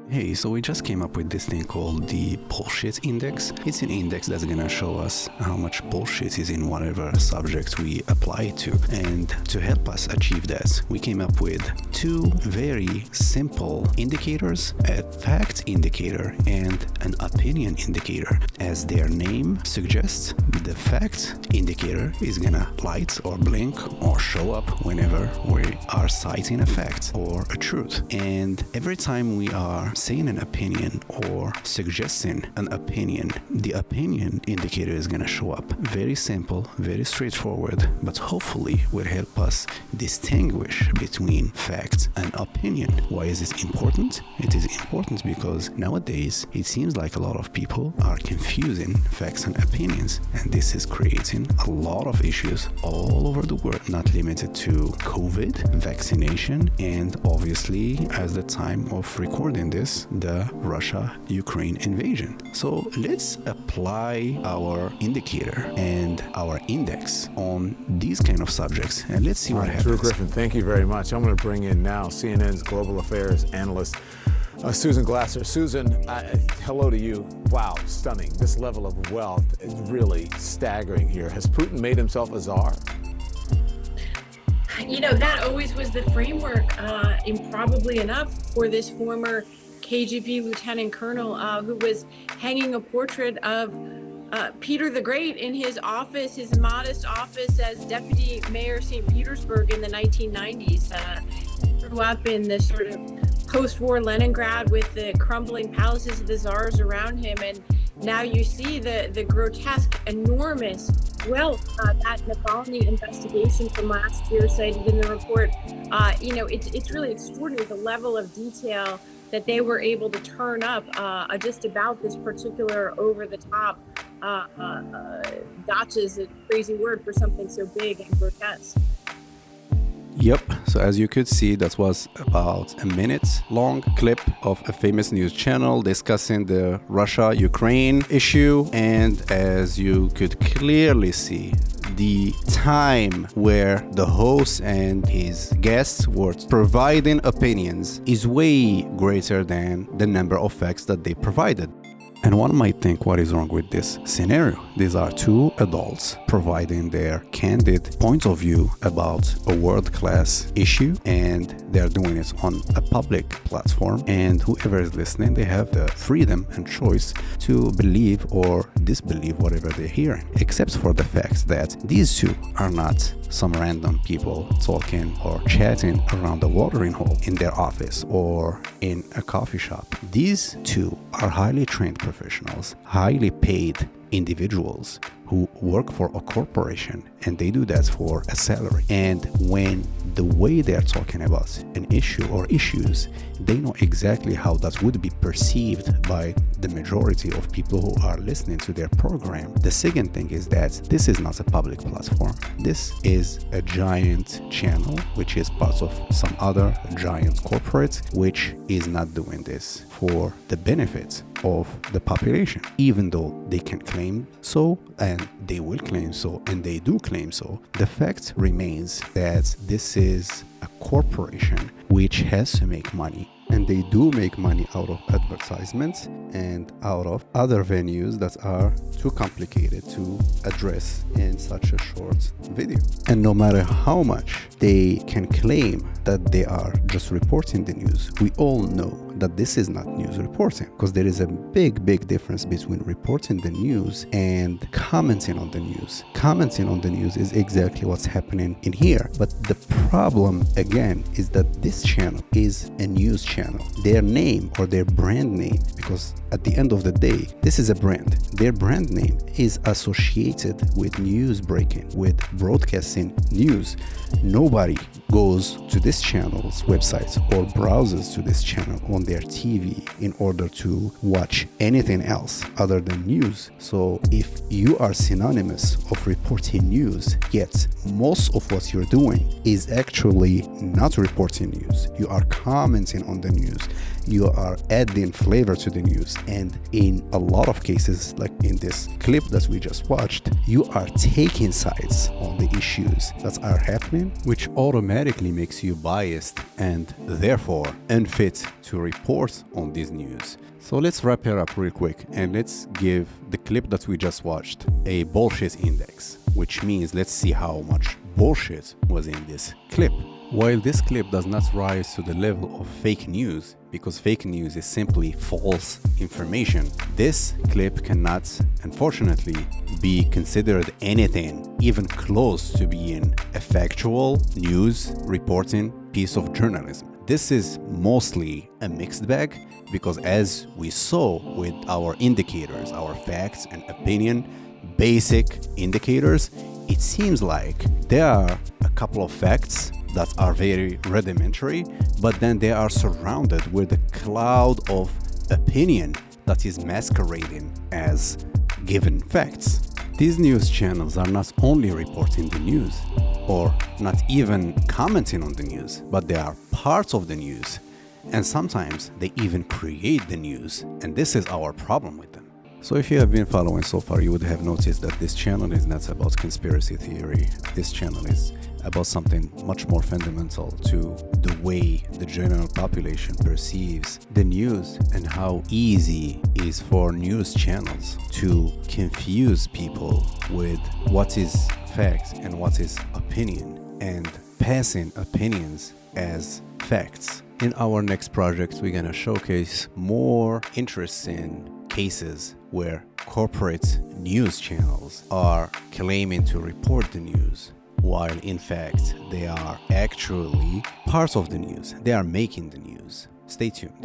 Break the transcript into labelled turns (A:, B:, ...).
A: Hey, so we just came up with this thing called the bullshit index. It's an index that's gonna show us how much bullshit is in whatever subject we apply it to. And to help us achieve that, we came up with two very simple indicators, a fact indicator and an opinion indicator. As their name suggests, the fact indicator is gonna light or blink or show up whenever we are citing a fact or a truth. And every time we are saying an opinion or suggesting an opinion, the opinion indicator is going to show up. Very simple, very straightforward, but hopefully will help us distinguish between fact and opinion. Why is this important? It is important because nowadays it seems like a lot of people are confusing facts and opinions, and this is creating a lot of issues all over the world, not limited to COVID, vaccination, and obviously, as the time of recording this, the Russia-Ukraine invasion. So let's apply our indicator and our index on these kind of subjects, and let's see what happens.
B: Drew Griffin, thank you very much. I'm going to bring in now CNN's global affairs analyst, Susan Glasser. Susan, hello to you. Wow, stunning. This level of wealth is really staggering here. Has Putin made himself a czar?
C: You know, that always was the framework, improbably enough, for this former KGB lieutenant colonel who was hanging a portrait of Peter the Great in his office, his modest office as deputy mayor of St. Petersburg in the 1990s. Grew up in the sort of post-war Leningrad with the crumbling palaces of the czars around him, and now you see the grotesque, enormous wealth that Navalny investigation from last year cited in the report. It's really extraordinary, the level of detail that they were able to turn up just about this particular over-the-top gotcha is a crazy word for something so big and grotesque.
A: Yep, so as you could see, that was about a minute-long clip of a famous news channel discussing the Russia-Ukraine issue, and as you could clearly see, the time where the host and his guests were providing opinions is way greater than the number of facts that they provided. And one might think, what is wrong with this scenario? These are two adults providing their candid points of view about a world-class issue, and they're doing it on a public platform, and whoever is listening, they have the freedom and choice to believe or disbelieve whatever they're hearing, except for the fact that these two are not some random people talking or chatting around a watering hole in their office or in a coffee shop. These two are highly trained professionals, highly paid individuals who work for a corporation, and they do that for a salary. And when the way they're talking about an issue or issues, they know exactly how that would be perceived by the majority of people who are listening to their program. The second thing is that this is not a public platform. This is a giant channel, which is part of some other giant corporate, which is not doing this for the benefit of the population, even though they can claim so, and they will claim so, and they do claim so. The fact remains that this is a corporation which has to make money, and they do make money out of advertisements and out of other venues that are too complicated to address in such a short video. And no matter how much they can claim that they are just reporting the news, we all know that this is not news reporting, because there is a big difference between reporting the news and commenting on the news. Commenting on the news is exactly what's happening in here. But the problem, again, is that this channel is a news channel. Their name or their brand name, because at the end of the day, this is a brand. Their brand name is associated with news breaking, with broadcasting news. Nobody goes to this channel's website or browses to this channel on their TV in order to watch anything else other than news. So if you are synonymous of reporting news, yet most of what you're doing is actually not reporting news, you are commenting on the news, you are adding flavor to the news, And in a lot of cases, like in this clip that we just watched, you are taking sides on the issues that are happening, which automatically makes you biased and therefore unfit to report on this news. So let's wrap it up real quick and let's give the clip that we just watched a bullshit index, which means let's see how much bullshit was in this clip. While this clip does not rise to the level of fake news, because fake news is simply false information, this clip cannot, unfortunately, be considered anything even close to being a factual news reporting piece of journalism. This is mostly a mixed bag because, as we saw with our indicators, our facts and opinion, basic indicators, it seems like there are a couple of facts that are very rudimentary, but then they are surrounded with a cloud of opinion that is masquerading as given facts. These news channels are not only reporting the news or not even commenting on the news, but they are parts of the news. And sometimes they even create the news, and this is our problem with them. So if you have been following so far, you would have noticed that this channel is not about conspiracy theory. This channel is about something much more fundamental to the way the general population perceives the news and how easy it is for news channels to confuse people with what is fact and what is opinion and passing opinions as facts. In our next project, we're going to showcase more interesting cases where corporate news channels are claiming to report the news, while in fact they are actually part of the news. They are making the news. Stay tuned.